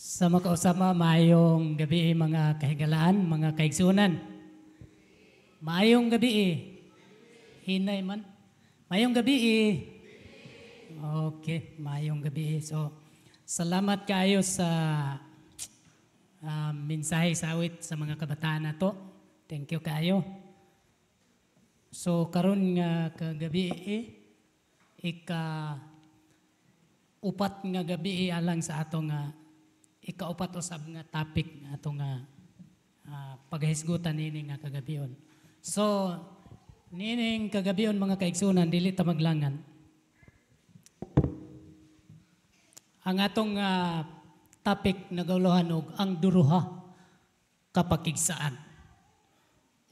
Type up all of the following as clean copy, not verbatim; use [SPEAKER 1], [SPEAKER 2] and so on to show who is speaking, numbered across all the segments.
[SPEAKER 1] Sa makausama, mayong gabi mga kahigalaan, mga kaigsunan. Mayong gabi Hinay man. Mayong gabi Okay, mayong gabi So, salamat kayo sa mensahe sa awit sa mga kabataan na to. Thank you kayo. So, karon nga kagabi upat nga gabi alang sa ato nga ikaupat usab nga topic ato nga paghisgutan nini nga kagabion. So, nining kagabion mga kaigsunan, dili ta maglangan. Ang atong topic nagawlahan og ang duruha ka pakigsaan.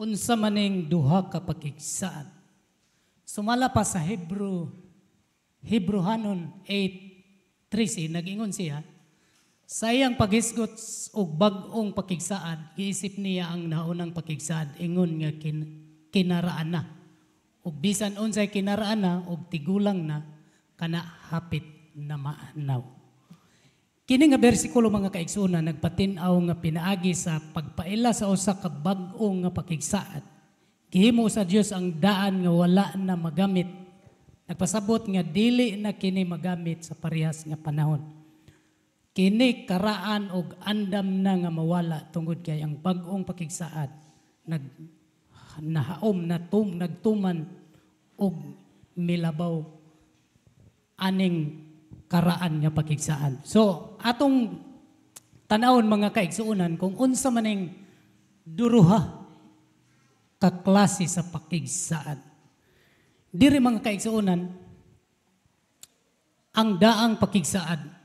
[SPEAKER 1] Unsa maning duha ka pakigsaan? Sumala pa sa Hebrehanon 8:13 nag-ingon siya, sa iyang paghisgot og bag-ong pakigsaan, giisip niya ang naunang pakigsaan, ingon nga kinaraan na. Ug bisan unsay kinaraan na, ug tigulang na, kana hapit na maanaw. Kini nga bersikulo mga kaigsunan, nagpatin-aw nga pinaagi sa pagpaila sa usa ka bag-ong nga pakigsaan. Gihimo sa Dios ang daan nga wala na magamit. Nagpasabot nga dili na kini magamit sa parehas nga panahon. Kini karaan og andam na nga mawala tungod kay ang bag-ong pakigsaan nagtuman og milabaw aning karaan nga pakigsaan. So atong tanawon mga kaigsuonan kung unsa maning duruha ka klase sa pakigsaan. Diri mga kaigsuonan ang daang pakigsaan.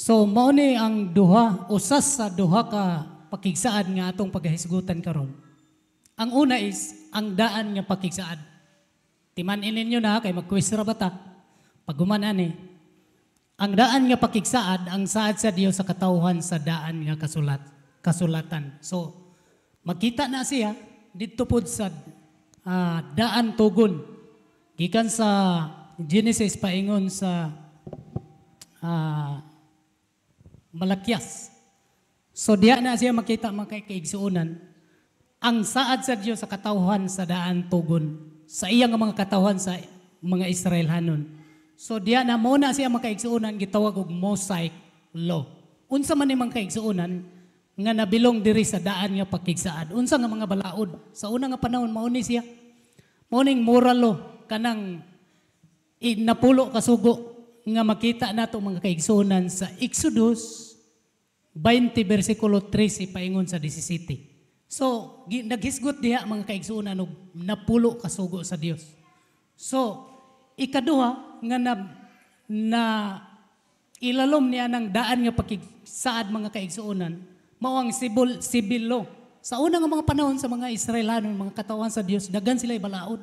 [SPEAKER 1] So, mao ni ang duha, usas sa duha ka pakigsaan nga atong paghisgutan karon. Ang una is, ang daan nga pakigsaan. Timanin ninyo na, kay mag-quiz ra bata. Pag ani, ang daan nga pakigsaan, ang saad sa Dios sa katawhan sa daan nga kasulatan. So, magkita na siya, dito po sa daan tugon. Gikan sa Genesis paingon sa Malakyas. So diya na siya makita mga kaigsuonan ang saad sa Dios sa katawhan sa daan tugon sa iyang mga katawhan sa mga Israelhanon. So diya na muna siya mga kaigsuonan gitawag og Mosaic law. Unsa man ni mga kaigsuonan nga nabilong diri sa daan nga pakigsaan. Unsa nga mga balaod sa una nga panahon mao ni siya. Mao ning moral law kanang napulo kasugo nga makita nato mga kaigsuonan sa Exodus 20 versikulo 13 paingon sa 17. So, naghisgot diha mga kaigsuonan og napulo kasugo sa Dios. So, ikaduha nga na ilalom niya ng daan nga pakigsaad mga kaigsuonan mao ang civil law. Sa una nga mga panahon sa mga Israelanon, mga katawan sa Dios, daghan sila balaod.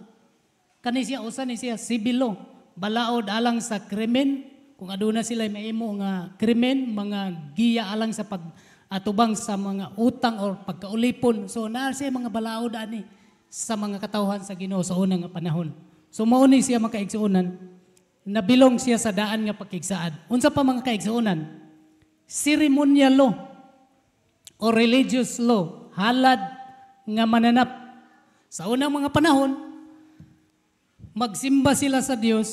[SPEAKER 1] Kani siya usa ni siya civil law. Balaod alang sa krimen, kung aduna sila maimo nga krimen, mga giya alang sa pag-atubang sa mga utang o pagkaulipon. So naa siya mga balaod ani sa mga katawhan sa Ginoo sa unang nga panahon. So mao ni siya mga kaigsuonan, nabilong siya sa daan nga pakigsaad. Unsa pa mga kaigsuonan? Ceremonial law o religious law, halad nga mananap. Sa unang mga panahon, magsimba sila sa Dios,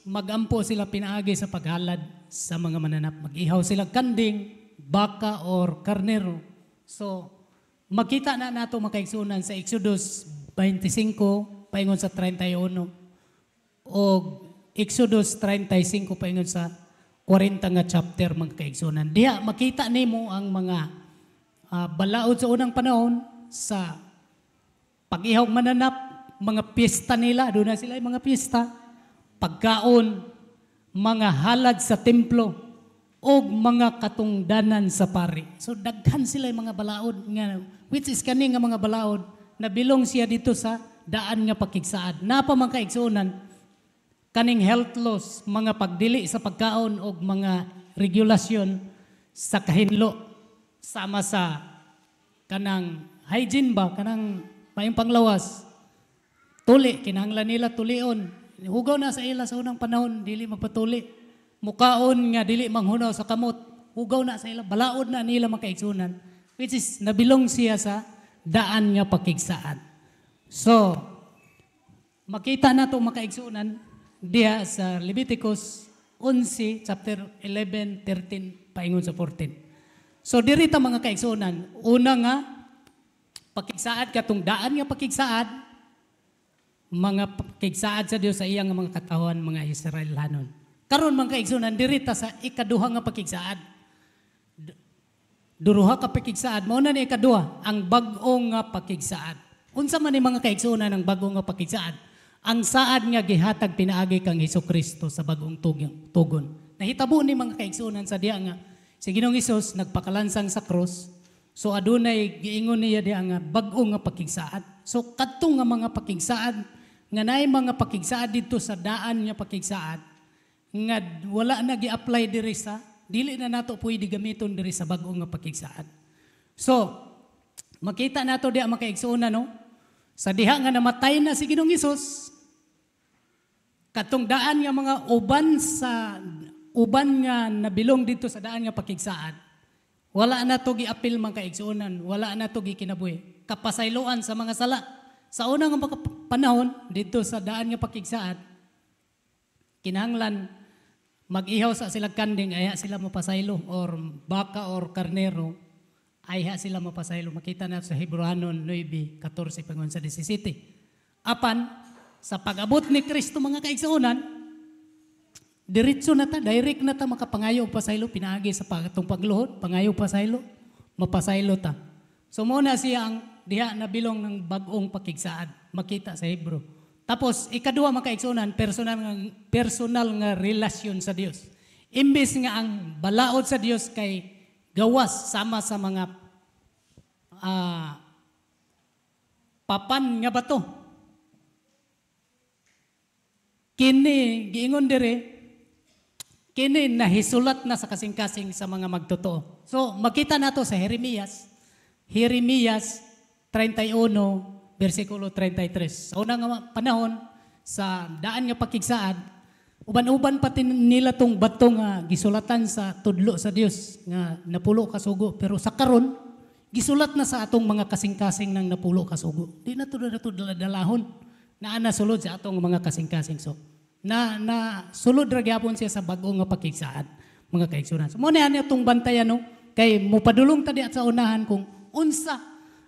[SPEAKER 1] magampo sila pinaagi sa paghalad sa mga mananap. Mag-ihaw sila kanding, baka or karnero. So, makita na nato makaigsunan sa Exodus 25, paingon sa 31, o Exodus 35, paingon sa 40 nga chapter mga kaigsunan. Diya, makita nimo ang mga balaod sa unang panahon sa pag-ihaw mananap, mga piyesta nila, doon na sila yung mga piyesta, pagkaon, mga halad sa templo, o mga katungdanan sa pari. So daghan sila yung mga balaod, nga, which is kani nga mga balaod, na bilong siya dito sa daan nga pakigsaad. Napa mga kaigsuonan, kaning health laws, mga pagdili sa pagkaon, o mga regulasyon sa kahinlo, sama sa kanang hygiene ba, kanang mayong panglawas, tuli, kinahanglan nila tulion. Hugaw na sa ila sa unang panahon, dili magpatuli. Mukaon nga dili manghunaw sa kamot. hugaw na sa ila, balaod na nila mga kaigsunan, which is nabilong siya sa daan nga pakigsaad. So, makita na ito mga kaigsunan diya sa Leviticus 11, chapter 11, 13, paingon sa 14. So, dirita mga kaigsunan, una nga, pakigsaad katong daan nga pakigsaad, mga pakigsaad sa Dios sa iyang mga katawan, mga Israelanon. Karon mga kaigsunan, dirita sa ikaduha nga pakigsaad. Duruha ka pakigsaad, mao na ni ikaduha, ang bag-o nga pakigsaad. Unsa man ni mga kaigsunan ang bag-o nga pakigsaad? Ang saad nga gihatag pinaagi kang Hesukristo sa bag-ong tugon. Nahitabo ni mga kaigsunan sa diya nga si Ginoong Hesus nagpakalansang sa krus. So adunay giingon niya diya nga bag-o nga pakigsaad. So kadtong nga mga pakigsaad nga naay mga pakigsaad dito sa daan nga pakigsaad nga wala na gi-apply diri sa dili na nato pwede gamiton diri sa bag-o nga pakigsaad. So makita nato diya mga kaigsunan no sa diha nga namatay na si Ginoong Hesus katong daan nga mga uban nga nabilong dito sa daan nga pakigsaad, wala na to gi-apil mga kaigsunan, wala na to gikinabuhi. Kapasayloan sa mga sala. Sa unang panahon, dito sa daan nga pakigsaad, kinahanglan mag-ihaw sa silang kanding, aya sila mapasaylo, or baka or karnero, aya sila mapasaylo. Makita na sa Hebrewanon 9:14 pangon sa 17. Apan, sa pag-abot ni Kristo mga kaigsunan, diretso na ta, direct na ta makapangayo og pasaylo, pinaagi sa patong pagluhod, pangayo pasaylo, mapasaylo ta. So muna siya ang diha na bilong ng bag-ong pakigsaad, makita sa Hebro. Tapos ikaduha mga kaigsunan, personal nga relasyon sa Dios. Imbes nga ang balaod sa Dios kay gawas sama sa mga papan nga bato. Kini giingon dire kini nahisulat na sa kasing-kasing sa mga magtotoo. So, makita nato sa Jeremias 31, versikulo 33. Sa unang panahon, sa daan nga pakigsaad, uban-uban pati nila tong bato nga gisulatan sa tudlo sa Dios nga napulo ka sugo. Pero sa karon, gisulat na sa atong mga kasing-kasing ng napulo ka sugo. Di na to daladalahon na sulod sa atong mga kasing-kasing. So, na sulod ra gyapon siya sa bag-o nga pakigsaad mga kaigsunan. So mo na itong bantayan no kay mopadulong ta di at sa unahan kung unsa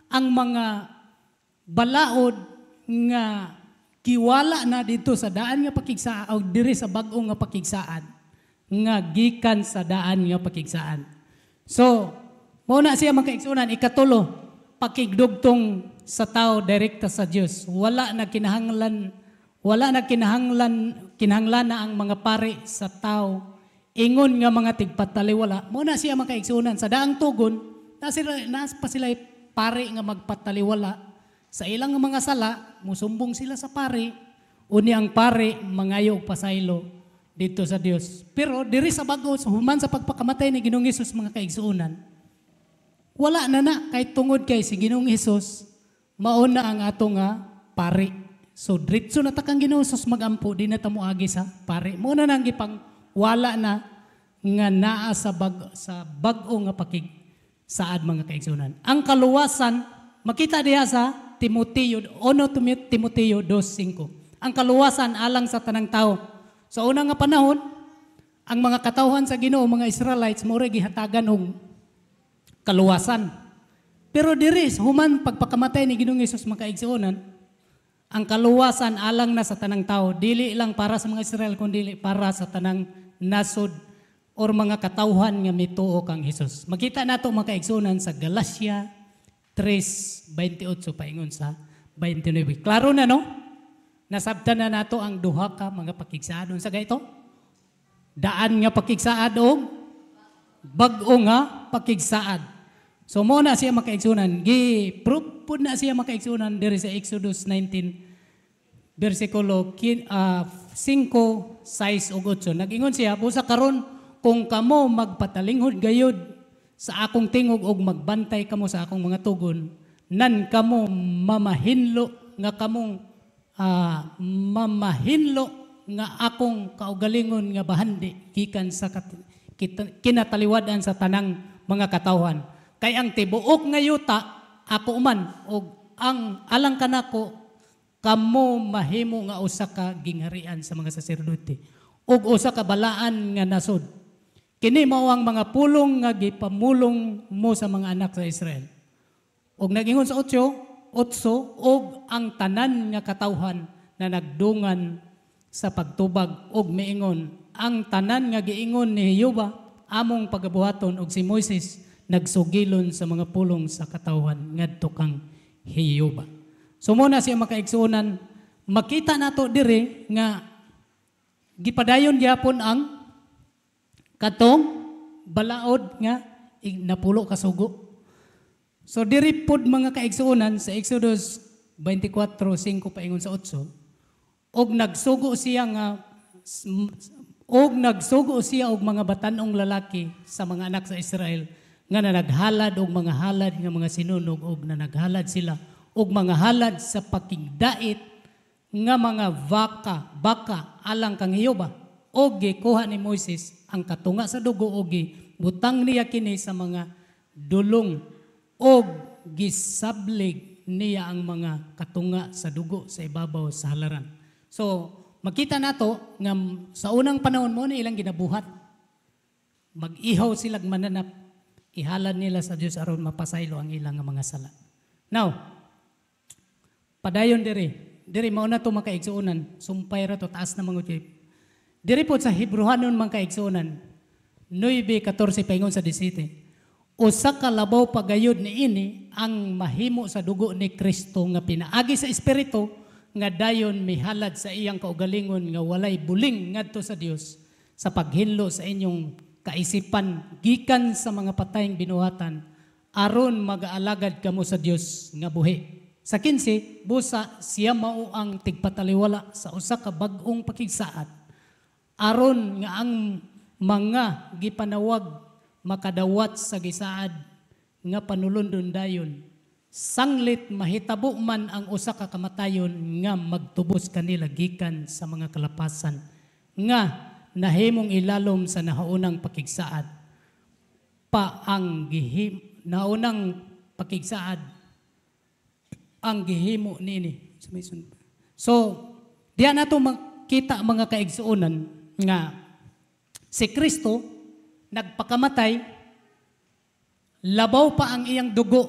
[SPEAKER 1] ang mga balaod nga kiwala na dito sa daan nga pakigsaad o diri sa bag-o nga pakigsaad nga gikan sa daan nga pakigsaad. So mo na siya mga kaigsunan ikatulo pakigdugtong sa tao direkta sa Dios. Wala na kinahanglan na ang mga pari sa tao ingon nga mga tigpataliwala. Muna siya mga kaigsunan sa daang tugon na pa sila pari nga magpataliwala sa ilang mga sala, musumbong sila sa pari, uni ang pari mangayo og pasaylo dito sa Dios. Pero diri sa bag-o human sa pagpakamatay ni Ginoong Hesus mga kaigsunan, wala na kay tungod kay si Ginoong Hesus mao na ang ato nga pari. So, diretso na takang Ginoong Hesus magampo, di na tamo agi sa pare. Muna nang gipang wala na nga naa sa bag-o nga pakigsaad mga kaigsunan. Ang kaluwasan, makita diha sa Timoteo 2:5. Ang kaluwasan alang sa tanang tao. Sa unang nga panahon, ang mga katawhan sa Ginoo, mga Israelites, mo ray gihatagan og kaluwasan. Pero diri human pagpakamatay ni Ginoong Hesus mga kaigsunan, ang kaluwasan alang na sa tanang tao, dili lang para sa mga Israel, kundi para sa tanang nasod or mga katawhan nga mituo kang Hesus. Makita nato mga kaigsunan sa Galacia 3:28 paingon sa 29. Klaro na no? Nasabtan na nato ang duha ka mga pakigsaad. Unsa gayto? Daan nga pakigsaad o bag-o nga pakigsaad. So mo na siya makaigsunan, gi-proof pud na siya makaigsunan diri sa Exodus 19 versikulo 5, 6 ug 8. Nag-ingon siya, busa karon kung kamo magpatalinghod gayud sa akong tingog og magbantay kamo sa akong mga tugon, nan kamo mamahinlo nga akong kaugalingon nga bahandi gikan sa kinataliwadan sa tanang mga katawhan. Kay ang tibuok nga yuta ako man og ang alang kanako kamo mahimo nga usa ka gingharian sa mga saserdote ug usa ka balaan nga nasod. Kini mao ang mga pulong nga gipamulong mo sa mga anak sa Israel. Og nagingon sa 8 og ang tanan nga katawhan na nagdungan sa pagtubag og miingon ang tanan nga giingon ni Jehova among pagabuhaton og si Moises nagsugilon sa mga pulong sa katawhan ngadto kang Jehova. So muna siya makaigsuonan, makita nato dire nga gipadayon gyapon ang katong balaod nga napulo ka sugo. So diri pod mga kaigsuonan sa Exodus 24:5 paingon sa 8, og nagsugo siya og mga batanong lalaki sa mga anak sa Israel nga naghalad og mga halad nga mga sinunog og naghalad sila og mga halad sa pakigdait nga mga baka alang kang Jehova og gikuha ni Moises ang katunga sa dugo og butang niya kini sa mga dulong og gisablig niya ang mga katunga sa dugo sa ibabaw sa halaran. So makita nato nga sa unang panahon mo na ilang ginabuhat mag-ihaw silang mananap, ihalad nila sa Dios aron mapasaylo ang ilang mga sala. Now, padayon diri mao na to makaigsuonan, sumpay ra to taas na mga utip. Diri po sa Hebrehanon makaigsuonan 9:14 paingon sa 17. Usa ka labaw pagayod niini ang mahimo sa dugo ni Kristo nga pinaagi sa espiritu nga dayon mihalad sa iyang kaugalingon nga walay buling ngadto sa Dios sa paghinlo sa inyong kaisipan gikan sa mga patayng binuhatan aron mag-aalagad kamo sa Dios nga buhi. Sa 15, busa siya mao ang tigpataliwala sa usa ka bag-ong pakigsaad aron nga ang mga gipanawag makadawat sa gisaad nga panulundon dayon sanglit mahitabo man ang usa ka kamatayon nga magtubos kanila gikan sa mga kalapasan nga nahimong ilalom sa nahaunang pakigsaad pa ang naunang pakigsaad ang gihimo nini. So diyan nato makita mga kaigsuonan nga si Kristo nagpakamatay, labaw pa ang iyang dugo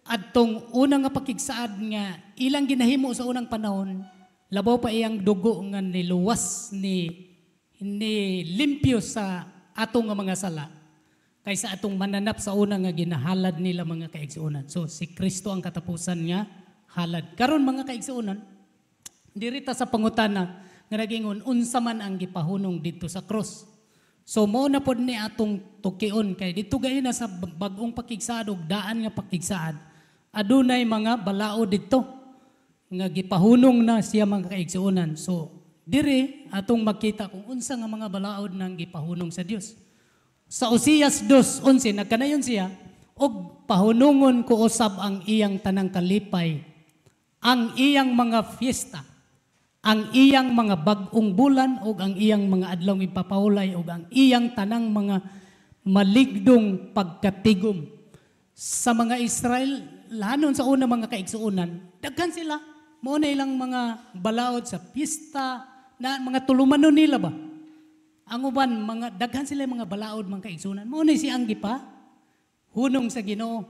[SPEAKER 1] adtong unang nga pakigsaad nga ilang ginahimo sa unang panahon, labaw pa iyang dugo nga niluwas ni limpyo sa atong nga mga sala kaysa atong mananap sa unang nga ginahalad nila mga kaigsuonan. So si Kristo ang katapusan nga halad. Karon mga kaigsuonan, dirita sa pangutana nga nagingon unsa man ang gipahunong dito sa cross. So mo na pod ni atong tukion kay dito gay na sa bag-ong pakigsaad ug daan nga pakigsaad. Adunay mga balao dito nga gipahunong na siya mga kaigsuonan. So diri atong makita kung unsa nga mga balaod nang gipahunong sa Dios. Sa Oseas 2:11 nagkanayon siya og pahunungon ko usab ang iyang tanang kalipay, ang iyang mga fiesta, ang iyang mga bag-ong bulan o ang iyang mga adlaw ipapahulay o ang iyang tanang mga maligdong pagkatigom. Sa mga Israel, lahanon sa una mga kaigsuonan, daghan sila. Mao na ilang mga balaod sa pista, na mga tulumanon nila ba? Ang uban, mga daghan sila mga balaod mga kaigsuonan. Mao na siyang hunong sa Ginoo.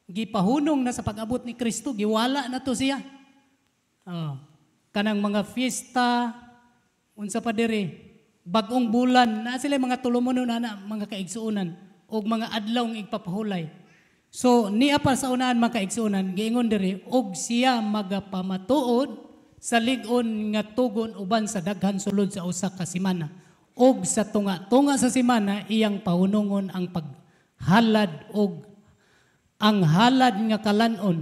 [SPEAKER 1] Gipahunong na sa pag-abot ni Kristo, giwala na to siya. Kanang mga fiesta, unsa pa diri, bag-ong bulan, na sila mga tulumanon na mga kaigsuonan o mga adlaw ng igpapahulay. So, niya pa sa unahan mga kaigsuonan, giingon diri, og siya magapamatuod sa ligon nga tugon uban sa daghan sulod sa usa ka semana. Og sa tunga sa semana, iyang pahunungon ang paghalad og ang halad nga kalanon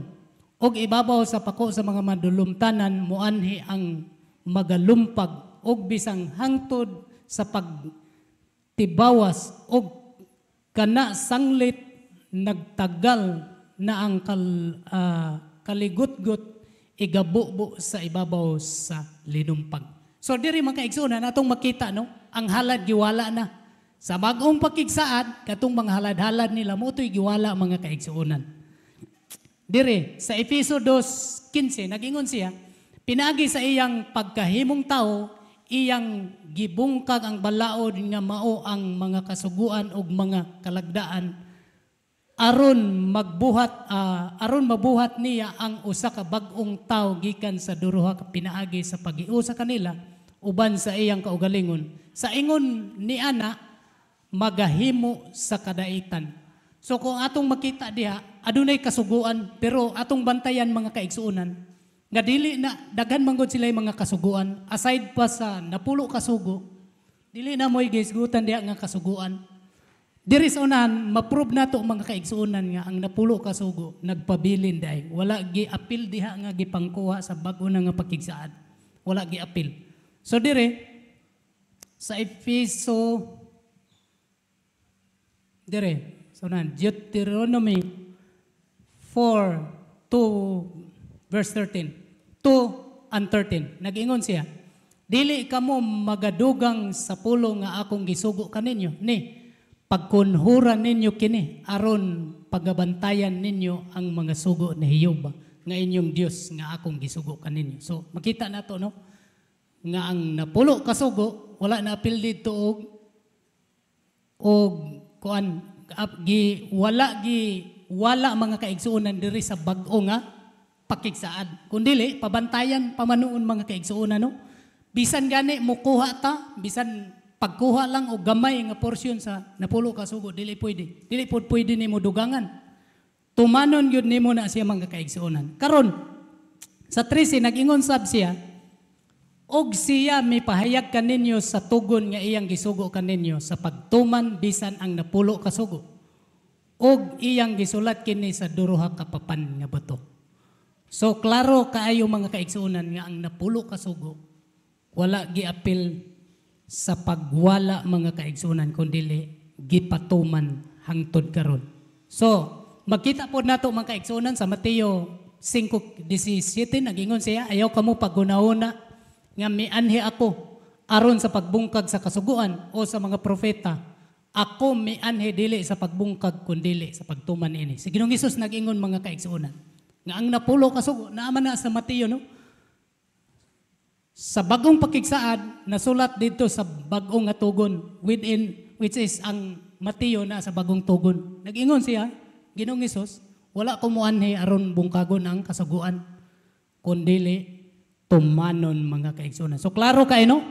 [SPEAKER 1] og ibabaw sa pako sa mga madulumtanan muanhi ang magalumpag og bisang hangtod sa pagtibawas og kana sanglit nagtagal na ang kaligutgot igabubo sa ibabaw sa linumpag. So diri mga kaigsuonan atong makita no, ang halad giwala na. Sa bagong pakigsaad, katong mga halad-halad nila, mo ito'y giwala mga kaigsuonan. Dire, sa Efeso 2:15, nag-ingon siya, pinagi sa iyang pagkahimong tao, iyang gibungkag ang balaod nga mao ang mga kasuguan ug mga kalagdaan aron mabuhat niya ang usa ka bag-ong tawo gikan sa duruha ka pinaagi sa pag-iu sa kanila uban sa iyang kaugalingon. Sa ingon ni ana magahimo sa kadaitan. So kung atong makita diha, adunay kasuguan pero atong bantayan mga kaigsuonan nga dili na daghan manggod sila mga kasuguan aside pa sa napulo kasugo, dili na mo'y gisgutan diha nga kasuguan. Diri sa unahan, ma-prove nato mga kaigsuonan nga ang napulo kasugo nagpabilin dahi. Wala gi-apil diha nga gipangkuha sa bag-o na nga pakigsaad. Wala gi-apil. So dire sa Efeso dire so nan Deuteronomy 4:2 verse 13. 2 and 13. Nag-ingon siya, dili kamo magadugang sa pulo nga akong gisugo kaninyo. Ni pagkunhuran ninyo kini aron pagabantayan ninyo ang mga sugo ni Jehova nga inyong Dios nga akong gisugo kaninyo. So makita nato no nga ang napulo ka sugo wala na apil dito og kuan wala mga kaigsuonan diri sa bag-o nga pakigsaad. Kundili pabantayan pamanuon mga kaigsuonan no. Bisan gani mukuha ta, bisan pagkuha lang o gamay nga porsyon sa napulo ka sugo, dili pwede. Dili pwede nimo dugangan. Tumanon yun nimo na siya mga kaigsuonan. Karon sa 13 nag-ingon sab siya, og siya mipahayag kaninyo sa tugon nga iyang gisugo kaninyo sa pagtuman bisan ang napulo ka sugo. Og iyang gisulat kini sa duruha ka papan nga bato. So klaro kaayo mga kaigsuonan nga ang napulo ka sugo wala giapil sa pagwala mga kaigsuonan kundili gipatuman hangtod karon. So makita po nato mga kaigsuonan sa Mateo 5:17 nagingon siya, ayaw kamo pagunahuna nga mianhi ako aron sa pagbungkag sa kasuguan o sa mga propeta. Ako mianhi dili sa pagbungkag kundili sa pagtuman ini. Si Ginoong Hesus nag-ingon mga kaigsuonan nga ang napulo ka sugo naaman na sa Mateo no. Sa bagong pakigsaad, nasulat dito sa bagong nga tugon which is ang Mateo na sa bagong tugon. Nag-ingon siya, Ginoong Hesus, wala kumuanhi aron bungkagon ang kasuguan, kundili tumanon mga kaigsuonan. So klaro kay no,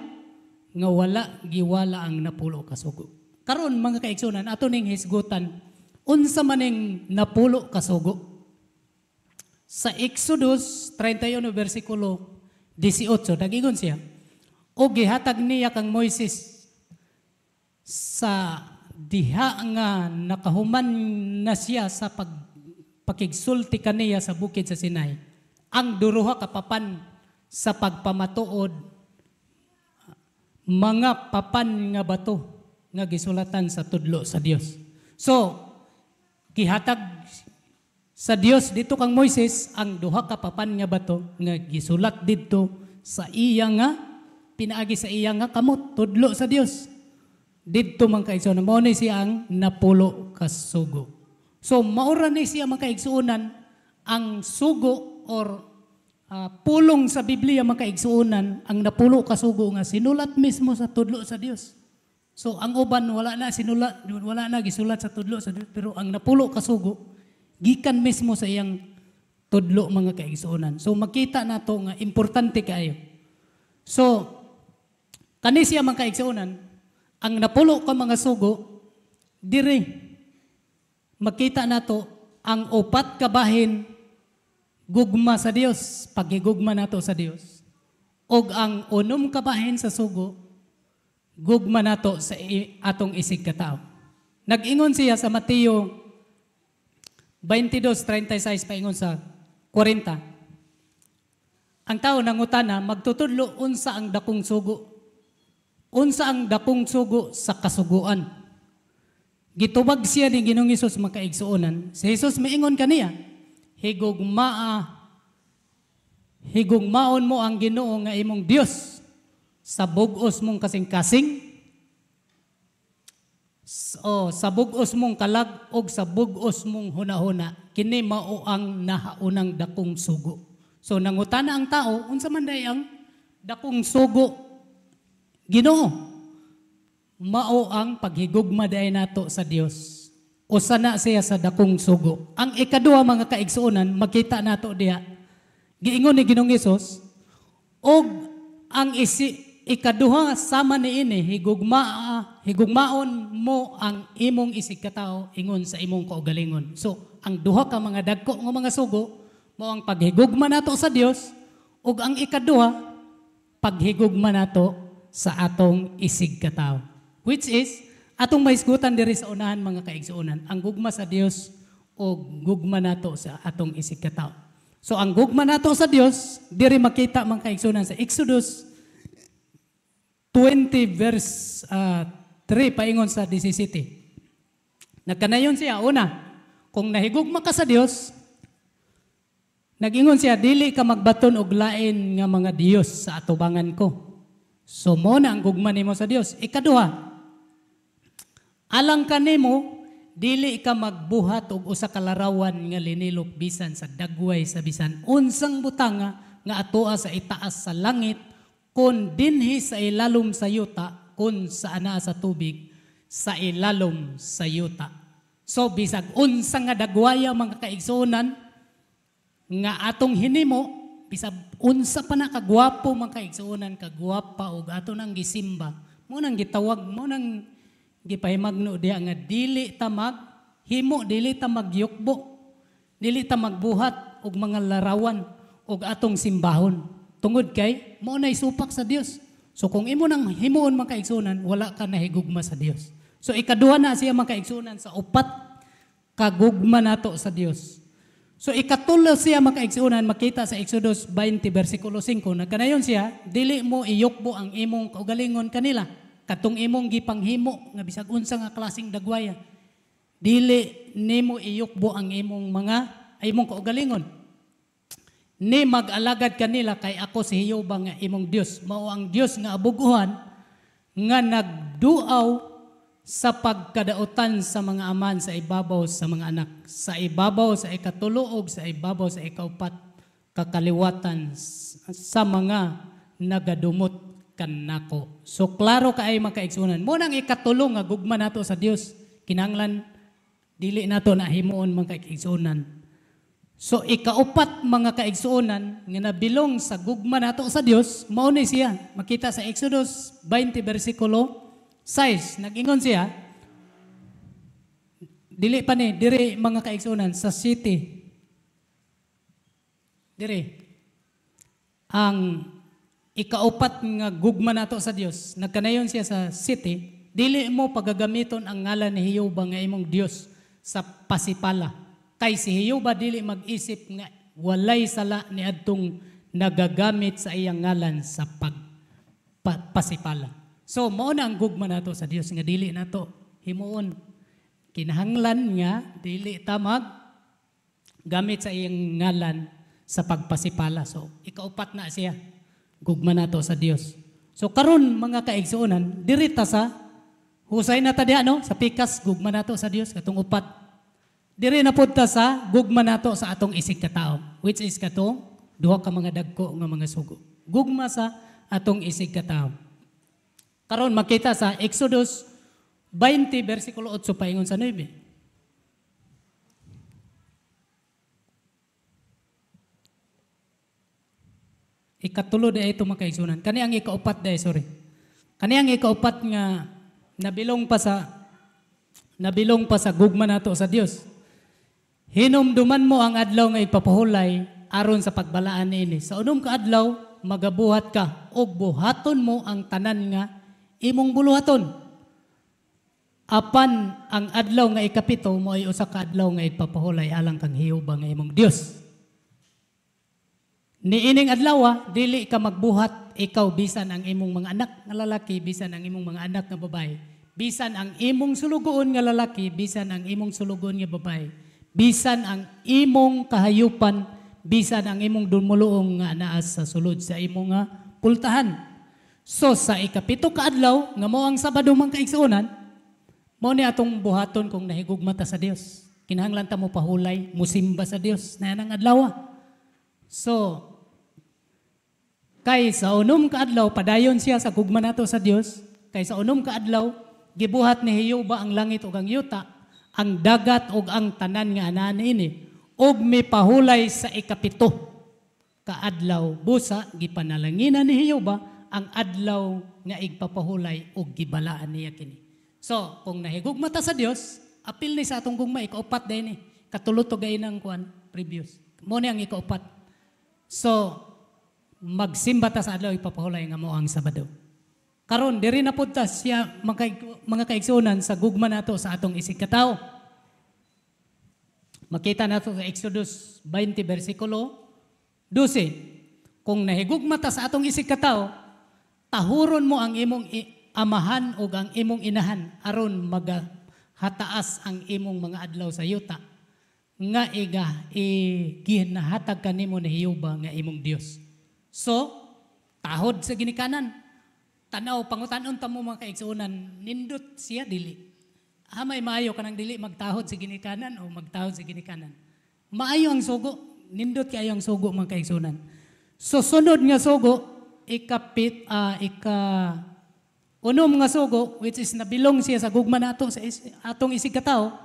[SPEAKER 1] nga wala giwala ang napulo kasugo. Karon mga kaigsuonan, ato ning hisgutan, unsa maning napulo kasugo? Sa Exodus 31 versikulo 18, nag-ingon siya, o gihatag niya kang Moises sa diha nga nakahuman na siya sa pakigsulti kaniya sa bukid sa Sinai, ang duruha kapapan sa pagpamatuod, mga papan nga bato nga gisulatan sa tudlo sa Dios. So, gihatag sa Dios dito kang Moises ang duha ka papan nga bato nga gisulat didto sa iya nga pinaagi sa iya nga kamot tudlo sa Dios. Didto man kaigsuonan mao ni siya ang napulo ka sugo. So maura ni siya mga kaigsuonan ang sugo or pulong sa Biblia mga kaigsuonan ang napulo ka sugo nga sinulat mismo sa tudlo sa Dios. So ang uban wala na gisulat sa tudlo sa Dios pero ang napulo ka sugo gikan mismo sa iyang tudlo mga kaigsuonan. So makita nato nga importante kaayo. So kani siya mga kaigsuonan, ang napulo ka mga sugo diri makita nato ang upat ka bahin gugma sa Dios, pagigugma nato sa Dios. Og ang unom ka bahin sa sugo gugma nato sa atong isig ka tao. Nag-ingon siya sa Mateo 22:36 paingon sa 40. Ang tao nangutana magtutudlo unsa ang dakong sugo. Unsa ang dakong sugo sa kasuguan. Gitubag siya ni Ginoong Hesus mga kaigsuonan. Si Hesus miingon kaniya, higugmaon mo ang Ginoo nga imong Dios sa bug-os mong kasing-kasing, Sa bugos mong kalag o sa bugos mong hunahuna, kini mao ang nahaunang dakong sugo. So nangutana ang tao, unsa man day ang dakong sugo, Ginoo? Mao ang paghigugma day nato sa Dios. Usa na siya sa dakong sugo. Ang ikaduha mga kaigsuonan, makita nato diha. Giingon ni Ginoong Hesus, og ang ikaduha sama niini higugmaon mo ang imong isig katao ingon sa imong kaugalingon. So ang duha ka mga dagko nga mga sugo mao ang paghigugma nato sa Dios, ug ang ikaduha paghigugma nato sa atong isig katao, which is atong mahisgutan diri sa unahan mga kaigsuonan, ang gugma sa Dios o gugma nato sa atong isig katao. So ang gugma nato sa Dios diri makita mga kaigsuonan sa Exodus 20 verse 3 paingon sa 17. Nagkanayon siya una, kung nahigugma ka sa Dios, nag-ingon siya, dili ka magbaton og lain nga mga Dios sa atubangan ko. So mo na ang gugma nimo sa Dios. Ikaduha, alang kanimo dili ka magbuhat og usa ka larawan nga linilok bisan sa dagway sa bisan unsang butanga nga atoa sa itaas sa langit, kun dinhi sa ilalom sa yuta, kun sa ana sa tubig sa ilalom sa yuta. So bisag unsa nga dagwaya mga kaigsuonan nga atong hinimo, bisag unsa pa na kagwapo mga kaigsuonan, kagwapa og ato nang gisimba, mo nang gitawag, mo nang gipahimagno diha nga dili ta maghimo, dili ta magyukbo, dili ta magbuhat og mga larawan og atong simbahon. Tungod kay mo na isupak sa Dios. So kung imo nang himuon mga kaigsuonan, wala ka nahigugma sa Dios. So ikaduha na siya mga kaigsuonan sa upat kagugma nato sa Dios. So ikatulo siya mga kaigsuonan, makita sa Exodus 20 versikulo 5, nagkanayon siya, dili mo iyukbo ang imong kaugalingon kanila, katong imong gipanghimo nga bisag unsa nga klaseng dagwaya. Dili nimo iyukbo ang imong kaugalingon. Ni mag-alagad kanila kay ako si Jehova nga imong Dios. Mao ang Dios nga abuguhan nga nagduaw sa pagkadautan sa mga aman sa ibabaw sa mga anak. Sa ibabaw sa ikatulo ug sa ibabaw sa ikaupat kakaliwatan sa mga nagadumot kanako. So klaro kaay mga kaigsuonan. Mo nang ikatulo nga gugma nato sa Dios. Kinahanglan dili nato na himuon mga kaigsuonan. So ikaupat mga kaigsuonan nga nabilong sa gugma nato sa Dios, mao ni siya. Makita sa Exodus 20 versikulo 6, nag-ingon siya, dili pa ni, diri mga kaigsuonan sa city. Diri. Ang ikaupat nga gugma nato sa Dios, nagkanayon siya sa city, dili mo pagagamiton ang ngalan ni Jehova nga imong Dios sa pasipala. Kay si Jehova dili mag-isip nga walay sala ni adtong nagagamit sa iyang ngalan sa pasipala. So mao na ang gugma nato sa Dios nga dili nato himuon. Kinahanglan nga dili ta gamit sa iyang ngalan sa pagpasipala. So ikaupat na siya gugma nato sa Dios. So karon mga kaigsuonan, diri ta sa husay na ta diha no, sa pikas gugma nato sa Dios katong upat. Diri na punta sa gugma nato sa atong isig katao, which is katong duha ka mga dagko nga mga sugo. Gugma sa atong isig katao. Karon makita sa Exodus 20 versikulo 8 paingon sa 9. Ikatulo da ito mga kaigsuonan. Kani ang ikaupat da, sorry. Kani ang ikaupat nga nabilong pa sa gugma nato sa Dios. Hinumduman mo ang adlaw nga ipapahulay aron sa pagbalaan ini. Sa unom ka adlaw, magabuhat ka og buhaton mo ang tanan nga imong buluhaton. Apan ang adlaw nga ikapito mo ay usa ka adlaw nga ipapahulay alang kang Jehova nga imong Dios. Niining adlaw, dili ka magbuhat ikaw bisan ang imong mga anak nga lalaki, bisan ang imong mga anak nga babae, bisan ang imong sulugoon nga lalaki, bisan ang imong sulugoon nga babae, bisan ang imong kahayupan, bisan ang imong dumuluong nga anaas sa sulod sa imong nga pultahan. So sa ikapito ka adlaw nga mao ang Sabado man kaigsuonan, Mao ni atong buhaton kung nahigugma ta sa Dios. Kinahanglan ta mo pahulay, musimba sa Dios na nang adlaw. So, kay sa unom ka adlaw padayon siya sa gugma nato sa Dios. Kay sa unom ka adlaw gibuhat ni Jehova ang langit ug ang yuta, ang dagat ug ang tanan nga anaan ini, ug mipahulay sa ikapito ka adlaw busa gipanalanginan ni Jehova ang adlaw nga igpapahulay ug gibalaan niya kini. So, kung nahigugma ta sa Dios, apil ni sa atong gugma ikaupat din ni. Katulot to gay ng kuan previous. Mo ni ang ikaupat. So, magsimba ta sa adlaw ipapahulay nga mo ang Sabado. Karon diri na pud ta siya mga kaigsunan sa gugma nato sa atong isig ka tawo. Makita nato sa Exodus 20 bersikulo 12. Kung nahigugma ta sa atong isig ka tawo, tahuron mo ang imong amahan o ang imong inahan aron magahataas ang imong mga adlaw sa yuta nga ginahatag kanimo ni Jehova nga imong Dios. So, tahod sa ginikanan. Tanaw, pangutanon ta mo mga kaigsunan, nindot siya dili. May maayo ka ng dili magtahod sa ginikanan o magtahod sa ginikanan. Maayo ang sugo, nindot kayo ang sugo mga kaigsunan. So, sunod nga sugo, unom nga sugo, which is nabilong siya sa gugma nato sa atong isig ka tawo,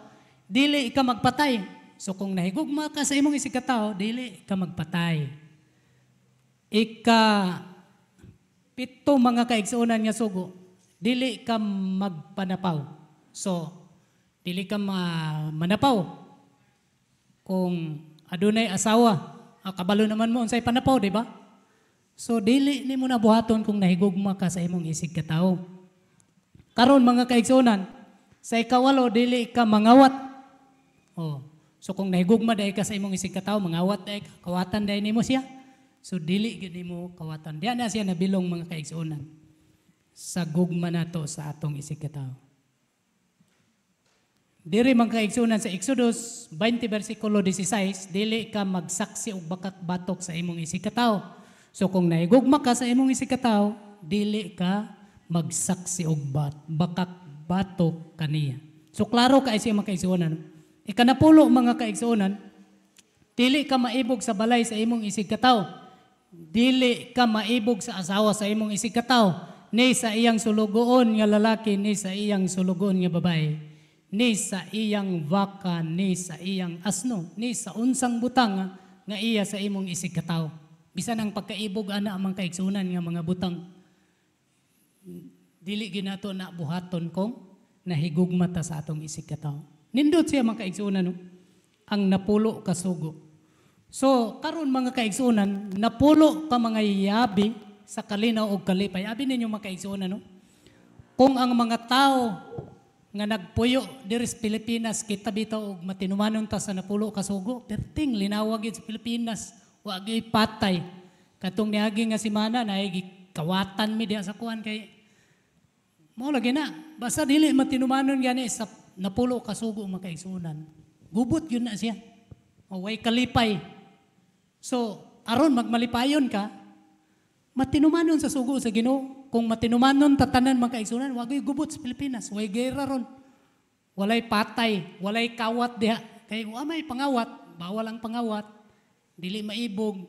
[SPEAKER 1] dili ka magpatay. So kung nahigugma ka sa imong isig ka tawo, dili ka magpatay. Pito mga kaigsunan nga sugo, dili ka magpanapaw. So, dili ka manapaw. Kung adunay asawa, kabalo naman mo unsay panapaw, di ba? So, dili ni mo na buhaton kung nahigugma ka sa imong isig ka tawo. Karon mga kaigsunan, sa ikawalo, dili ka mangawat. So, kung nahigugma dahil ka sa imong isig ka tawo, mangawat dahil ka, kawatan dahil ni mo siya. So, dili gini mo kawatan. Diyan na siya nabilong mga kaigsunan sa gugma nato sa atong isig ka tawo. Diri mga kaigsunan sa Exodus 20 versikulo 16, dili ka magsaksi og bakat-batok sa imong isig ka tawo. So kung nahigugma ka sa imong isig ka tawo, dili ka magsaksi og bakat-batok kaniya. So klaro ka siya mga kaigsunan. Ikanapulo mga kaigsunan, dili ka maibog sa balay sa imong isig ka tawo. Dili ka maibog sa asawa sa imong isig ka tawo, ni sa iyang sulugoon nga lalaki, ni sa iyang sulugoon nga babae, ni sa iyang baka, ni sa iyang asno, ni sa unsang butang nga iya sa imong isig ka tawo. Bisan ang pagkaibog ana ang mga kaigsunan nga mga butang, dili ginato na buhaton kung nahigugma ta sa atong isig ka tawo. Nindot siya mga kaigsunan, no? Ang napulo ka sugo. So, karon mga kaigsunan, napulo ka mga yabi sa kalinaw o kalipay. Abi ninyo mga kaigsunan, no? Kung ang mga tao nga nagpuyo diri sa Pilipinas, kita bitaw og matinumanon ta sa napulo ka sugo, perting linawag sa Pilipinas, wag patay. Katong niagi nga si Mana, kawatan mi diya sa kuan kay mo lagi na. Basta dili matinumanon gani sa napulo ka sugo mga kaigsunan. Gubot yun na siya. O way kalipay. So, aron magmalipayon ka, matinumanon sa sugo sa Ginoo. Kung matinumanon tatanan mga kaigsunan, wag gubot sa Pilipinas. Way gera ron. Walay patay, walay kawat diha. Kay may pangawat, bawal ang pangawat. Dili maibog,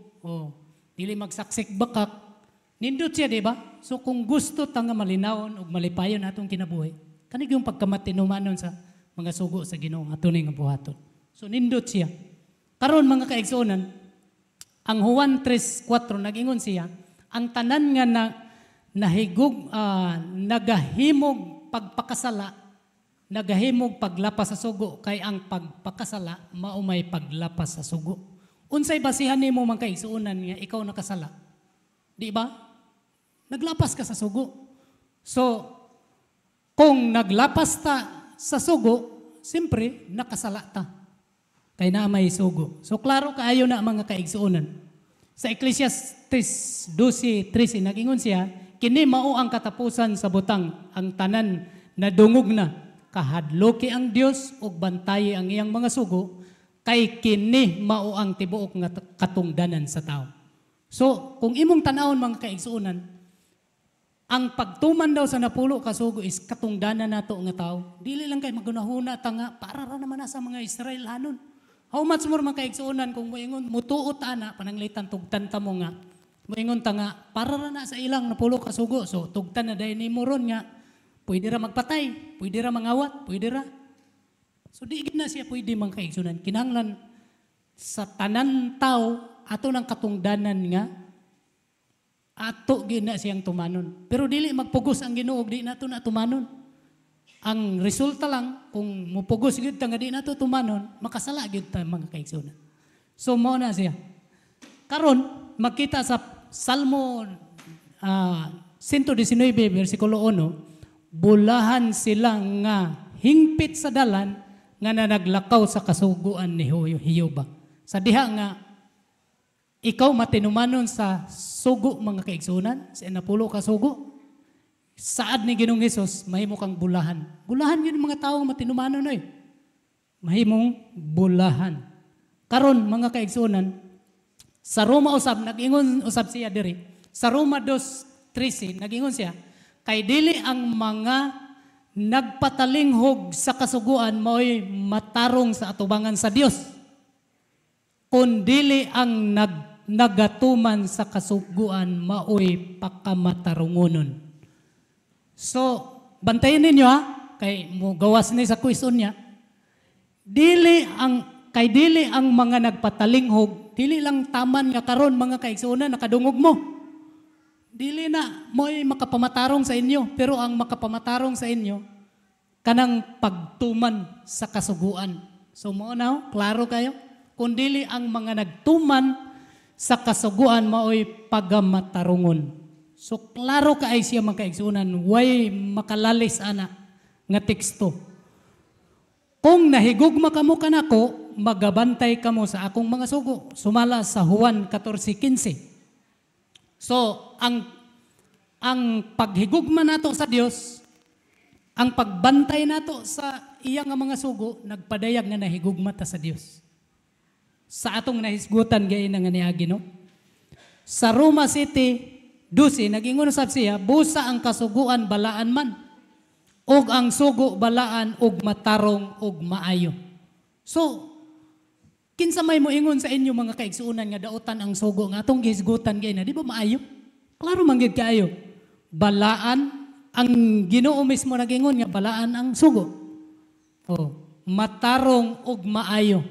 [SPEAKER 1] dili magsaksik bakak. Nindot siya, di ba? So kung gusto ta nga malinawon ug malipayon atong kinabuhi, kanig yung pagkamatinumanon sa mga sugo sa Ginoo atunay nga buhaton. So nindot siya. Karon mga kaigsunan, ang Juan 3:4 nag-ingon siya, ang tanan nga nagahimog pagpakasala, nagahimog paglapas sa sugo, kay ang pagpakasala maumay paglapas sa sugo. Unsay basihan nimo mga kaigsunan nga ikaw nakasala? Di ba? Naglapas ka sa sugo. So, kung naglapas ta sa sugo, siyempre nakasala ta. Kay na may sugo. So, klaro kaayo na mga kaigsunan. Sa Ecclesiastes 12:13 nag-ingon siya, kini mao ang katapusan sa butang, ang tanan na dungog na, kahadloki ang Dios ug bantayi ang iyang mga sugo, kay kini mao ang tibuok nga katungdanan sa tao. So, kung imong tanawon mga kaigsunan, ang pagtuman daw sa napulo ka sugo is katungdanan nato nga tao. Dili lang kay magunahuna ta nga para ra naman na sa mga Israelanon. How much more man kaigsuonan kung moingon mutuot ana pananglitan tugtan ta mo nga. Moingon ta nga para ra na sa ilang napulo ka sugo. So tugtan na dahil ni moron nga pwede ra magpatay, pwede ra mangawat, pwede ra. So di gid na siya pwede man kaigsuonan. Kinahanglan sa tanan tao ato ng katungdanan nga ato gina siyang tumanon. Pero dili magpugos ang Ginoo, di nato na tumanon. Ang resulta lang kung mupugos gyud ta nga di nato tumanon, makasala gyud ta mga kaigsuonan. So mao na siya. Karon makita sa Salmo 119 bersikulo 1, bulahan sila nga hingpit sa dalan nga nanaglakaw sa kasuguan ni Hioba. Sa diha nga ikaw matinumanon sa sugo mga kaigsuonan, sa napulo ka sugo. Saad ni Ginoong Hesus, mahimo kang bulahan. Bulahan yun mga tao matinumanon oy. Mahimong bulahan. Karon mga kaigsuonan, sa Roma usab nag-ingon usab siya diri. Sa Roma 2:13 nag-ingon siya, kay dili ang mga nagpatalinghog sa kasuguan mao'y matarong sa atubangan sa Dios. Kundili ang nagatuman sa kasuguan mao'y pakamatarungonon. So, bantayan ninyo ha, kay mo gawas ni sa question niya. Dili ang mga nagpatalinghog, dili lang taman nga karon mga kaigsuonan nakadungog mo. Dili na mo'y makapamatarong sa inyo, pero ang makapamatarong sa inyo kanang pagtuman sa kasuguan. So mo na, klaro kayo? Kundili ang mga nagtuman sa kasuguan mao'y pagamatarungon. So klaro ka ay siya mga kaigsuonan, way makalalis ana nga teksto. Kung nahigugma kamo kanako, magabantay kamo sa akong mga sugo. Sumala sa Juan 14:15. So ang paghigugma nato sa Dios, ang pagbantay nato sa iyang mga sugo, nagpadayag nga nahigugma ta sa Dios. Sa atong nahisgutan gay nga niagi no. Sa Roma City 12 nag-ingon usab siya, busa ang kasuguan balaan man, og ang sugo balaan og matarong og maayo. So kinsa may moingon sa inyo mga kaigsuonan nga daotan ang sugo nga atong gihisgutan gay na di ba maayo? Klaro man gyud kaayo. Balaan ang Ginoo mismo nag-ingon nga balaan ang sugo. Oh, matarong og maayo.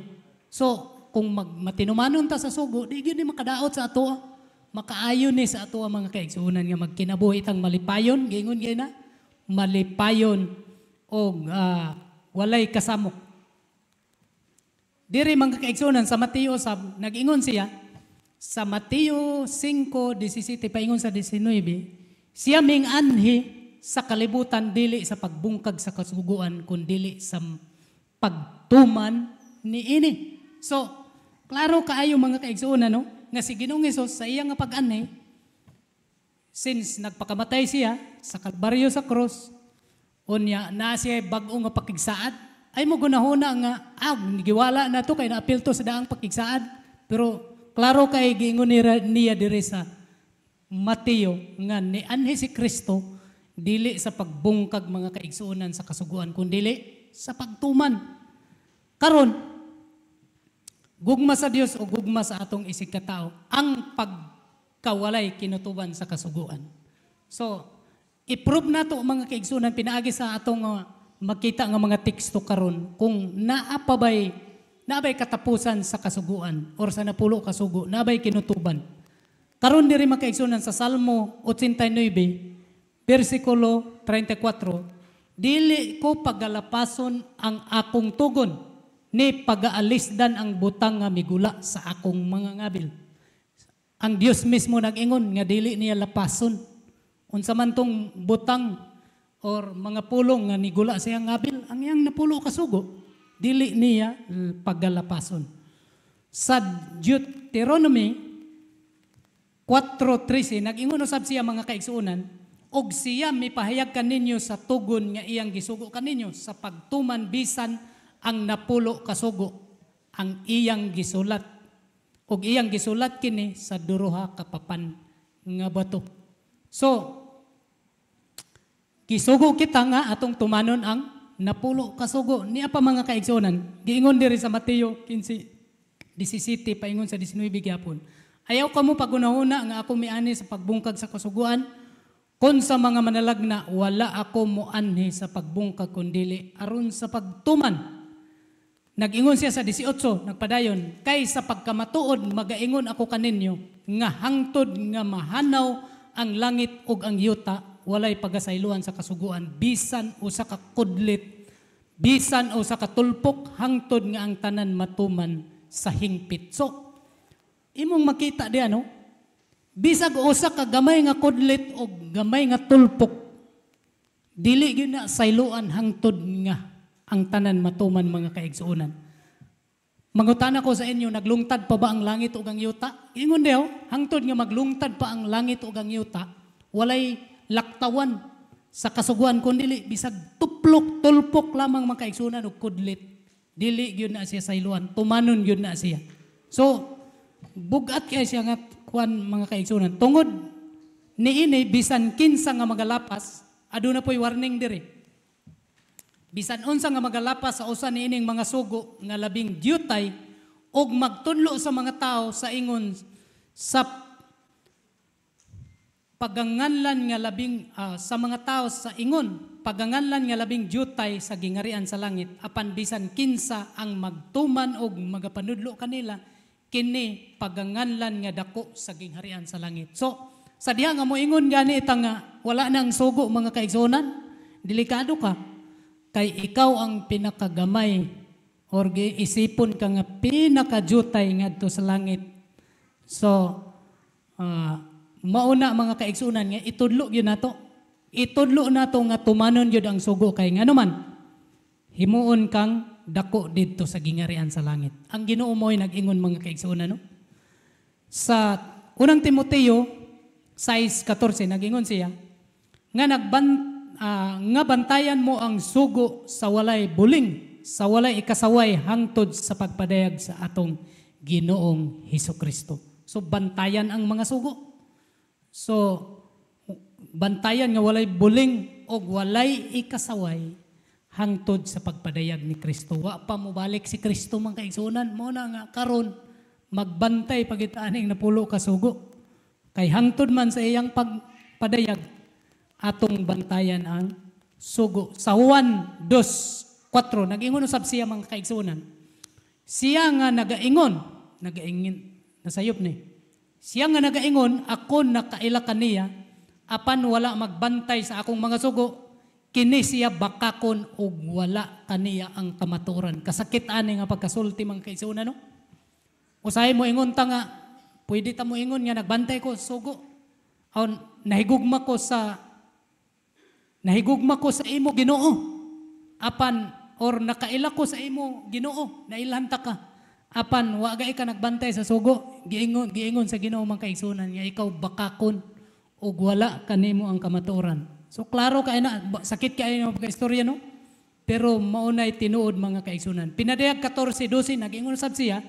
[SPEAKER 1] So kung matinumanon ta sa sugo, di gyud ni makadaot sa ato. Makaayo ni sa ato mga kaigsuonan nga magkinabuhi itang malipayon, gingon gay na, malipayon og walay kasamok. Diri mga kaigsuonan sa Mateo sab nag-ingon siya sa Mateo 5:17 paingon sa 19, siya ming anhi sa kalibutan dili sa pagbungkag sa kasuguan kundi sa pagtuman niini. So klaro kaayo mga kaigsuonan no nga si Ginoong Hesus sa iyang pag-anhi, since nagpakamatay siya sa Kalbaryo sa cross, unya na siya bag-o nga pakigsaad, ay mo gunahuna nga, giwala na to kay naapil to sa daang pakigsaad. Pero klaro kay giingon niya diri sa Mateo nga ni anhi si Kristo dili sa pagbungkag mga kaigsuonan sa kasuguan, kundi sa pagtuman. Karon gugma sa Dios o gugma sa atong isig katao ang pagkawalay kinutuban sa kasuguan. So, i-prove nato mga kaigsuonan pinaagi sa atong makita nga mga teksto karon kung naabay katapusan sa kasuguan or sa napulo kasugo, naabay kinutuban. Karon diri mga kaigsuonan sa Salmo 89 bersikulo 34, dili ko pagalapason ang akong tugon ni pagaalisdan ang butang nga migula sa akong mga ngabil. Ang Dios mismo nag-ingon nga dili niya lapason. Unsa man tong butang or mga pulong nga nigula sa iyang ngabil, ang iyang napulo kasugo, dili niya pagalapason. Sa Deuteronomy 4:13 nag-ingon usab siya mga kaigsuonan, og siya mipahayag kaninyo sa tugon nga iyang gisugo kaninyo sa pagtuman bisan ang napulo kasugo ang iyang gisulat og iyang gisulat kini sa duruha ka papan nga bato. So gisugo kita nga atong tumanon ang napulo ka sugo. Niya pa mga kaigsunan, giingon diri sa Mateo 15:17 paingon sa 19 gyapon. Ayaw kamo pagunahuna nga ako miani sa pagbungkag sa kasuguan, kun sa mga manalagna wala ako moanhi sa pagbungkag kundili aron sa pagtuman. Nag-ingon siya sa 18, nagpadayon, kay sa pagkamatuod magaingon ako kaninyo nga hangtod nga mahanaw ang langit ug ang yuta walay pagasayloan sa kasuguan bisan o sa kakudlit bisan o sa katulpok hangtod nga ang tanan matuman sa hingpit. So imong makita di ano, bisag usa ka gamay nga kudlit o gamay nga tulpok, dili gyud na sayloan hangtod nga ang tanan matuman mga kaigsuonan. Mangutana ko sa inyo, naglungtad pa ba ang langit o ang yuta? Ingon daw, hangtod nga maglungtad pa ang langit o ang yuta, walay laktawan sa kasuguan kundi bisag tuplok, tulpok lamang mga kaigsuonan o kudlit. Dili gyud na siya sayloan, tumanon gyud na siya. So, bugat kay siya nga kuan mga kaigsuonan. Tungod niini bisan kinsa nga magalapas, aduna po'y warning diri. Bisan unsa nga magalapas sa usa niining mga sugo nga labing dyutay og magtudlo sa mga tao sa ingon sa paganganlan nga labing sa mga tao sa ingon paganganlan nga labing dyutay sa gingarian sa langit apan bisan kinsa ang magtuman og magapanudlo kanila kini paganganlan nga dako sa gingharian sa langit. So sa diha nga moingon gani ita nga wala nang sugo mga kaigsuonan, delikado ka. Kay ikaw ang pinakagamay or isipon ka nga pinakajutay ngadto sa langit. So, mauna mga kaigsunan nga itudlo yun nato. Itudlo nato nga tumanon yun ang sugo kay nga naman. Himuon kang dako dito sa gingarian sa langit. Ang Ginoo mo'y nag-ingon mga kaigsunan, no? Sa unang Timoteo 6:14 nag-ingon siya nga nga bantayan mo ang sugo sa walay buling, sa walay ikasaway hangtod sa pagpadayag sa atong Ginoong Hesukristo. So bantayan ang mga sugo. So bantayan nga walay buling o walay ikasaway hangtod sa pagpadayag ni Kristo. Wa pa mo balik si Kristo mga kaigsunan mo na nga karon magbantay pagitaaning napulo ka sugo. Kay hangtod man sa iyang pagpadayag atong bantayan ang sugo. Sa Juan 2:4 nag-ingon usab siya mga kaigsunan. Siya nga nagaingon, nasayop ni. Siya nga nagaingon, ako nakaila kaniya, apan wala magbantay sa akong mga sugo, kini siya bakakon ug wala kaniya ang kamatuoran. Kasakit ani nga pagkasulti mga kaigsunan, no? Usahay mo ingon ta nga, pwede ta mo ingon nga nagbantay ko sugo. Aw nahigugma ko sa imo Ginoo. Apan or nakaila ko sa imo Ginoo, nailhanta ka. Apan wa gay ka nagbantay sa sugo, giingon sa Ginoo man kaigsunan nga ikaw bakakon ug wala kanimo ang kamatuoran. So klaro kay na sakit kay ang pagkaistorya, no? Pero maunay tinuod mga kaigsunan. Pinadayag 14:12 nag-ingon sad siya,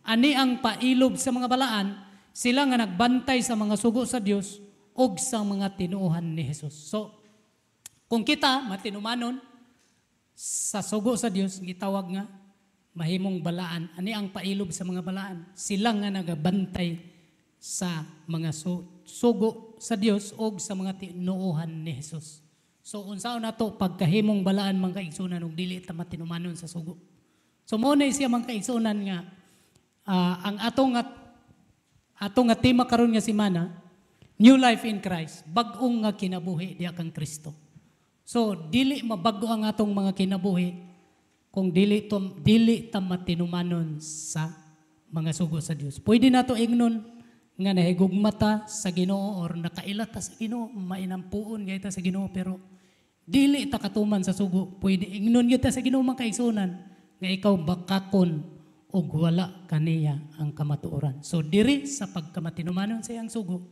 [SPEAKER 1] ani ang pailob sa mga balaan, sila nga nagbantay sa mga sugo sa Dios ug sa mga tinuohan ni Jesus. So kung kita matinumanon sa sugo sa Dios, gitawag nga mahimong balaan. Ani ang pailob sa mga balaan? Sila nga nagabantay sa mga sugo sa Dios o sa mga tinuohan ni Jesus. So unsaon nato pagkahimong balaan mga kaigsunan ug dili ta matinumanon sa sugo. So mao na siya mga kaigsunan nga ang atong nga tema karon nga semana, New Life in Christ, bag-ong nga kinabuhi diha kang Kristo. So, dili mabago ang atong mga kinabuhi kung dili ta matinumanon sa mga sugo sa Dios. Pwede nato ingnon nga nahigugmata sa Ginoo or nakaila ta sa Ginoo, mainampuon gayta sa Ginoo, pero dili ta katuman sa sugo. Pwede ingnon gyud ta sa Ginoo mga kaigsunan nga ikaw bakakon ug wala kaniya ang kamatuoran. So diri sa pagkamatinumanon sa iyang sugo,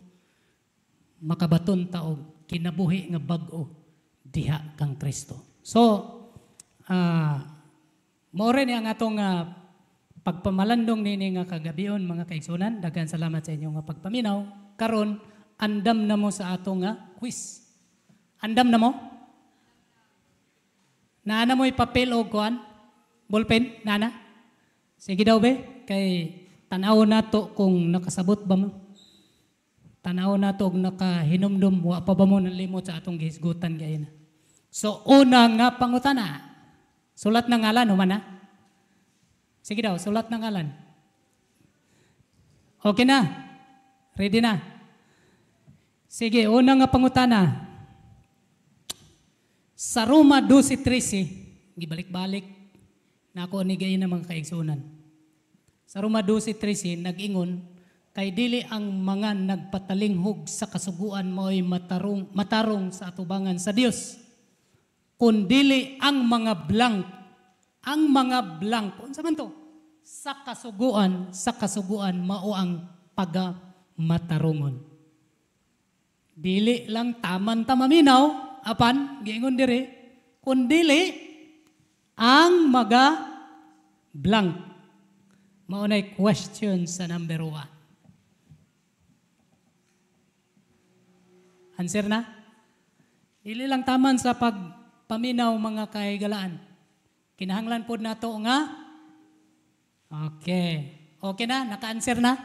[SPEAKER 1] makabaton ta og kinabuhi nga bag-o diha kang Kristo. So, maore ni ang atong pagpamalandong nini nga kagabion mga kaigsunan. Daghan salamat sa inyo nga pagpaminaw. Karon andam na mo sa atong quiz. Andam na mo? Naana mo'y papel o kuan? Ballpen? Nana? Sige daw be. Kay tanaw na to kung nakasabot ba mo. Tanaw na to kung nakahinumdum. Wa pa ba mo nalimot sa atong gihisgutan gaya na. So, una nga pangutana. Sulat ng ngalan, humana? Sige daw, sulat ng ngalan. Okay na? Ready na? Sige, una nga pangutana. Sa Roma 12:13, gibalik-balik na ako ni gayon ng mga kaigsunan. Sa Roma 12:13, nag-ingon, kay dili ang mga nagpatalinghog sa kasuguan mo'y matarong sa atubangan sa Dios. Kung dili ang mga blank, unsa man to? Sa kasuguan mao ang pagamatarungon. Dili lang taman tamaminaw, apan, giingon dire, kundili ang mga blank. Maunay question sa number 1. Answer na? Dili lang taman sa pagpaminaw mga kahigalaan. Kinahanglan po na to nga? Okay. Okay na? Naka-answer na?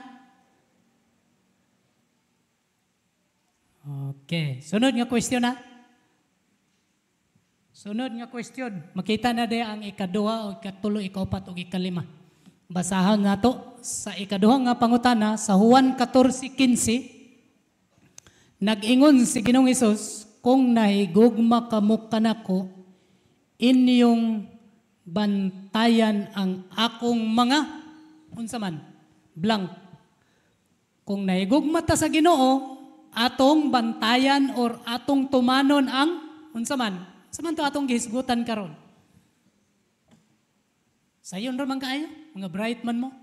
[SPEAKER 1] Okay. Sunod nga question na? Sunod nga question, makita na di ang ikaduha o ikatulo, ikaupat o ikalima. Basahan na to sa ikaduha nga pangutana sa Juan 14:15. Nag-ingon si Ginoong Hesus, kung nahigugma kamo kanako, inyong bantayan ang akong mga unsa man blank. Kung nahigugma ta sa Ginoo, atong bantayan or atong tumanon ang unsa man. Samanto atong gihisgutan karon. Sayon ra man kaayo, mga bright man mo.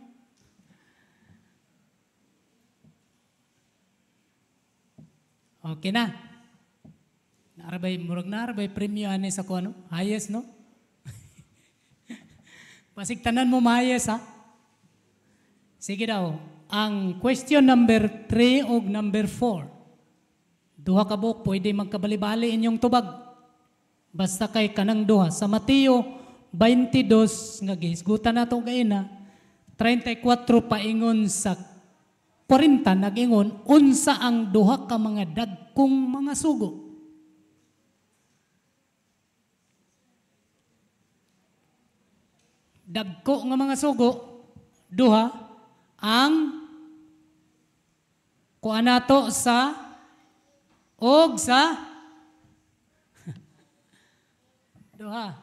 [SPEAKER 1] Okay na. Murag premyo ani sa kuno. Highest no? Pasigtanan mo mahayes ha. Sige daw. Ang question number 3 o number 4. Duha ka buok pwede magkabali-bali inyong tubag. Basta kay kanang duha. Sa Mateo 22, nga gihisgutan nato gayna, 34 paingon sa 40, nag-ingon, unsa ang duha ka mga dagkong mga sugo. Dagko nga mga sugo, duha, ang kuan nato sa og sa duha.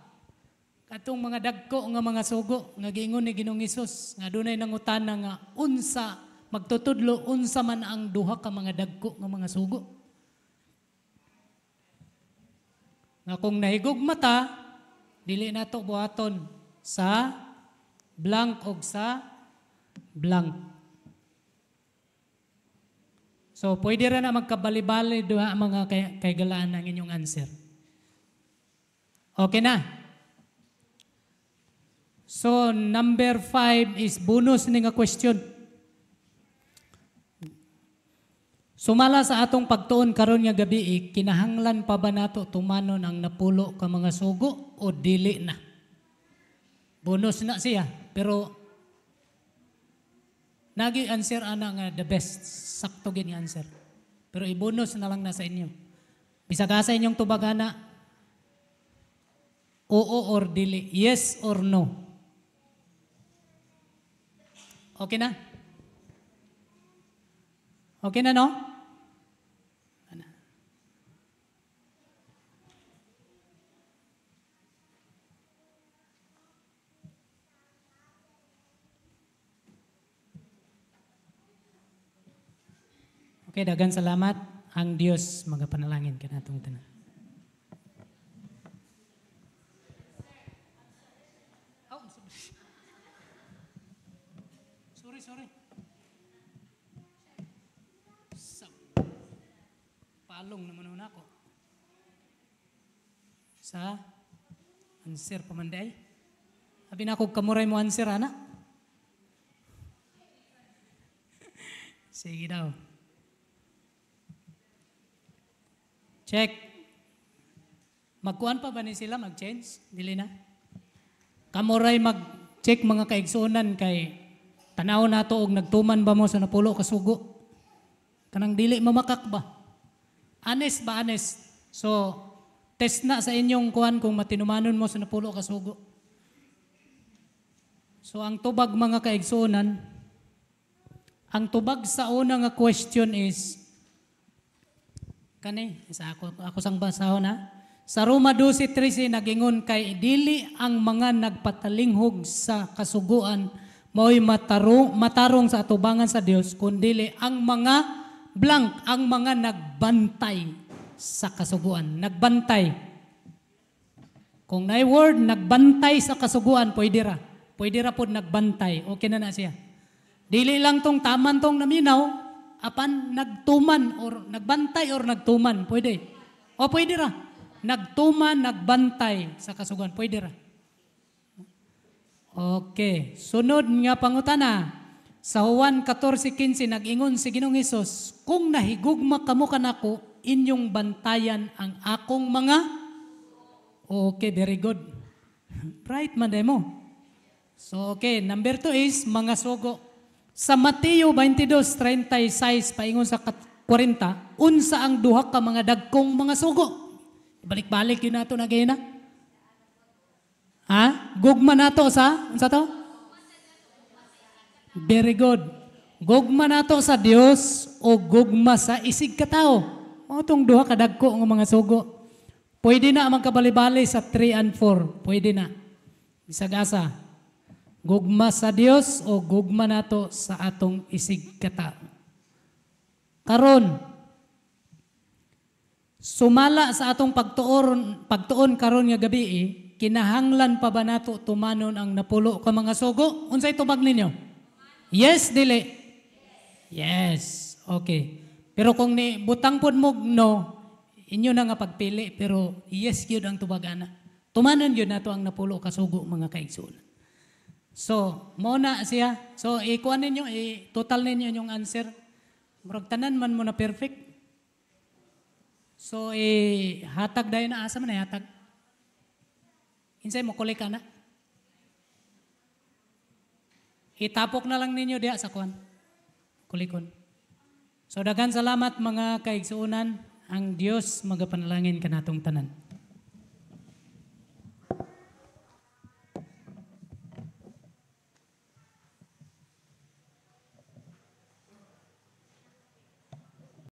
[SPEAKER 1] Katong mga dagko nga mga sugo nga giingon ni Ginoong Hesus nga dunay nangutana nga unsa magtutudlo unsa man ang duha ka mga dagko nga mga sugo. Nga kung nahigugma ta, dili nato buhaton sa blank og sa blank. So pwede ra na magkabali-bali duha mga kay galaan ang inyong answer. Okay na? So, number 5 is bonus ni nga question. Sumala sa atong pagtuon karon nga gabi, kinahanglan pa ba nato tumanon ang napulo ka mga sugo o dili na? Bonus na siya, pero nagi-answer ana nga the best. Sakto gini answer. Pero i-bonus na lang na sa inyo. Bisag sa inyong tubagana, oo or dili, yes or no. Okay na? Okay na, no? Okay, dagan salamat. Ang Dios magapanalangin kanatong tanan. Sorry. Palong naman una ako. Sa answer pamanday. Sabi na ako kamuray mo answer, ana. Sige daw. Check. Magkuhan pa ba ni sila, mag-change? Dili na. Kamuray mag-check mga kaigsunan kay tanaw na to og nagtuman ba mo sa napulo ka sugo? Kanang dili mamakak ba? Honest ba, honest? So, test na sa inyong kuhan kung matinumanon mo sa napulo ka sugo. So, ang tubag mga kaigsunan, ang tubag sa una nga question is, ako sang basahon na, sa Roma 12:13 nagingon kay dili ang mga nagpatalinghog sa kasuguan mao'y matarong sa atubangan sa Dios kundi ang mga blank, ang mga nagbantay sa kasuguan. Nagbantay. Kung naay word nagbantay sa kasuguan, pwede ra. Pwede ra pod nagbantay. Okay na siya. Dili lang tong taman tong naminaw, apan nagtuman or nagbantay or nagtuman, pwede. O pwede ra. Nagtuman, nagbantay sa kasuguan. Pwede ra. Okay. Sunod nga pangutana. Sa Juan 14:15, nag-ingon si Ginoong Hesus, kung nahigugma kamo kanako, inyong bantayan ang akong mga... Okay, very good. Right man mo. So, okay. Number 2 is mga sugo. Sa Mateo 22:36, paingon sa 40, unsa ang duha ka mga dagkong mga sugo? Balik-balik yun nato na gaya na. Ha? Gugma nato sa? Unsa to? Very good. Gugma nato sa Dios o gugma sa isig katao. O itong duha kadagko ng mga sugo. Pwede na ang magkabali-bali sa 3 and 4. Pwede na. Bisag asa. Gugma sa Dios o gugma nato sa atong isig katao. Karon, sumala sa atong pagtuon karon nga gabi, kinahanglan pa ba nato tumanon ang napulo ka mga sugo? Unsay tubag ninyo? Yes, dili? Yes. Okay. Pero kung ni butang pod mo no, inyo na nga pagpili, pero yes gyud ang tubag ana. Tumanon gyud nato ang napulo ka sugo mga kaigsunan. So, mo na siya. So, ikuan ninyo, total ninyo yung answer. Murag tanan man mo na perfect. So, hatag dayon na asa man hatag. Insay mo kulik ka na. Itapok na lang ninyo diya sa kuan. Kulikon. So, daghan salamat mga kaigsuunan. Ang Dios magapanalangin kanatong tanan.